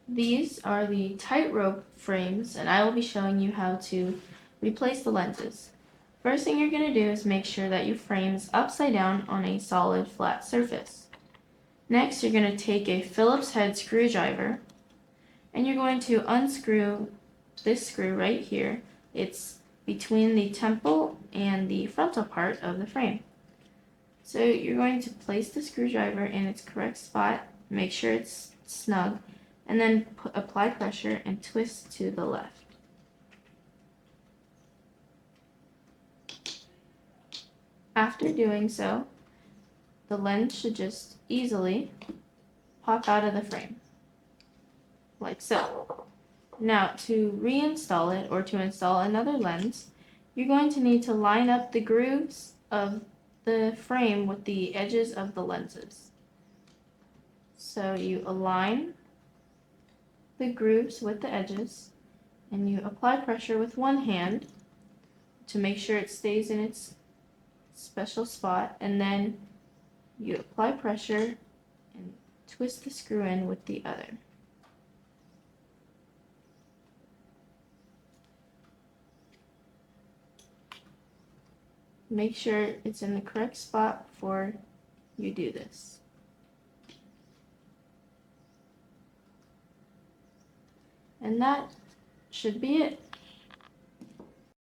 These are the Tightrope frames, and I will be showing you how to replace the lenses. First thing you're going to do is make sure that your frame is upside down on a solid flat surface. Next, you're going to take a Phillips head screwdriver and you're going to unscrew this screw right here. It's between the temple and the frontal part of the frame. So you're going to place the screwdriver in its correct spot, make sure it's snug, and then apply pressure and twist to the left. After doing so, the lens should just easily pop out of the frame, like so. Now, to reinstall it or to install another lens, you're going to need to line up the grooves of the frame with the edges of the lenses. So you align the grooves with the edges and you apply pressure with one hand to make sure it stays in its special spot, and then you apply pressure and twist the screw in with the other. Make sure it's in the correct spot before you do this. And that should be it.